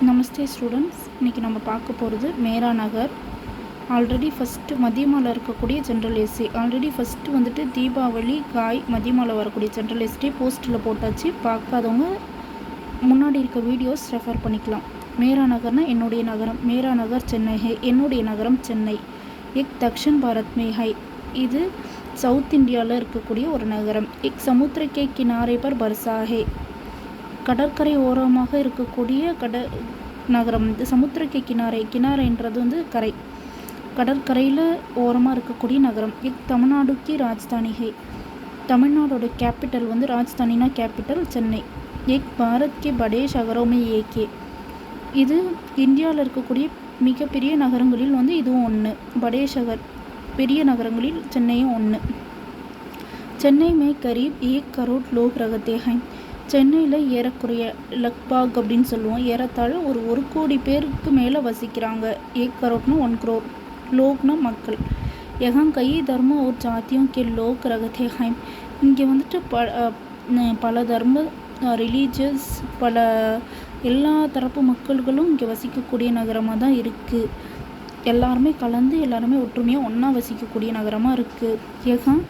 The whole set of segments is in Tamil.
நமஸ்தே ஸ்டூடெண்ட்ஸ், இன்றைக்கி நம்ம பார்க்க போகிறது மேரா நகர். ஆல்ரெடி ஃபஸ்ட்டு மதியமாவில் இருக்கக்கூடிய ஜென்ரல் எஸ்ஏ, ஆல்ரெடி ஃபஸ்ட்டு வந்துட்டு தீபாவளி காய் மதியமாவில் வரக்கூடிய ஜென்ரல் எஸ்ஏ போஸ்ட்டில் போட்டாச்சு. பார்க்காதவங்க முன்னாடி இருக்க வீடியோஸ் ரெஃபர் பண்ணிக்கலாம். மேரா நகர்னால் என்னுடைய நகரம், மேரா நகர் சென்னை ஹை, என்னுடைய நகரம் சென்னை. எக் தக்ஷன் பாரத் மே ஹை, இது சவுத் இந்தியாவில் இருக்கக்கூடிய ஒரு நகரம். எக் சமுத்திரக்கே கினாரே பர் பர்சா ஹை, கடற்கரை ஓரமாக இருக்கக்கூடிய நகரம். இது சமுத்திரக்கே கினாரைன்றது வந்து கரை, கடற்கரையில் ஓரமாக இருக்கக்கூடிய நகரம். இது தமிழ்நாடுக்கு ராஜ்தானி ஹை, தமிழ்நாடோட கேபிட்டல் வந்து ராஜ்தானினா கேபிட்டல் சென்னை. எக் பாரத் கே படே ஷஹரோமே ஏகே, இது இந்தியாவில் இருக்கக்கூடிய மிகப்பெரிய நகரங்களில் வந்து இதுவும் ஒன்று. படே ஷஹர், பெரிய நகரங்களில் சென்னையும் ஒன்று. சென்னை மே கரீப் 1 கரோட் லோக் ரகத்தே ஹை, சென்னையில் ஏறக்குறைய லக்பாக் அப்படின்னு சொல்லுவோம், ஏறத்தாழ ஒரு கோடி பேருக்கு மேலே வசிக்கிறாங்க. 1 கரோட்னா 1 crore, லோக்னா மக்கள். யஹாங் கை தர்ம ஒரு ஜாத்தியும் கே லோக் ரகத்தே ஹைம், இங்கே வந்துட்டு பல தர்ம ரிலீஜியஸ் பல எல்லா தரப்பு மக்கள்களும் இங்கே வசிக்கக்கூடிய நகரமாக தான் இருக்குது. எல்லாருமே கலந்து எல்லாருமே ஒற்றுமையாக ஒன்றா வசிக்கக்கூடிய நகரமாக இருக்குது. யஹாங்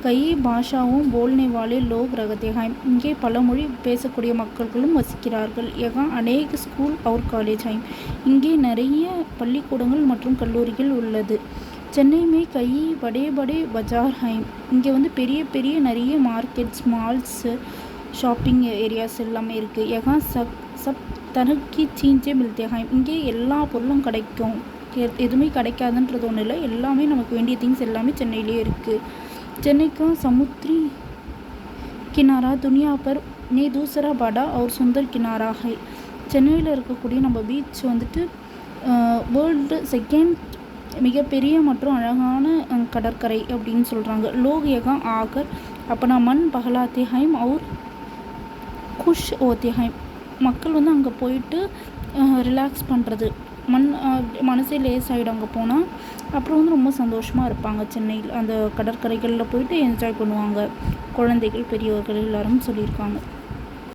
கை பாஷாவும் போல்னே வாலே லோக் ரகத்தே ஹைம், இங்கே பல மொழி பேசக்கூடிய மக்கள்களும் வசிக்கிறார்கள். யகா அநேக ஸ்கூல் और காலேஜ் ஹைம், இங்கே நிறைய பள்ளிக்கூடங்கள் மற்றும் கல்லூரிகள் உள்ளது. சென்னை மே கை படே படே பஜார் ஹைம், இங்கே வந்து பெரிய பெரிய நிறைய மார்க்கெட்ஸ், மால்ஸு, ஷாப்பிங் ஏரியாஸ் எல்லாமே இருக்குது. யகா சப் தனக்கி சீஞ்சே மில்தே ஹைம், இங்கே எல்லா பொருளும் கிடைக்கும், எதுவுமே கிடைக்காதுன்றது ஒன்றும் இல்லை, எல்லாமே நமக்கு வேண்டிய திங்ஸ் எல்லாமே சென்னையிலே இருக்குது. चेन्नई का समुद्री किनारा दुनिया पर ने दूसरा बड़ा और सुंदर किनारा है. சென்னையில் இருக்கக்கூடிய நம்ம பீச் வந்துட்டு வேர்ல்டு செகண்ட் மிகப்பெரிய மற்றும் அழகான கடற்கரை அப்படின்னு சொல்கிறாங்க. லோக் யகா ஆகர் அப்பனா மண் பகலாத்தே ஹைம் और குஷ் ஓத்தே ஹைம், மக்கள் வந்து அங்கே போயிட்டு ரிலாக்ஸ் பண்ணுறது, மனசே லேசாகிடும் அங்கே போனால். அப்புறம் வந்து ரொம்ப சந்தோஷமாக இருப்பாங்க. சென்னையில் அந்த கடற்கரைகளில் போயிட்டு என்ஜாய் பண்ணுவாங்க குழந்தைகள் பெரியவர்கள் எல்லாரும் சொல்லியிருக்காங்க.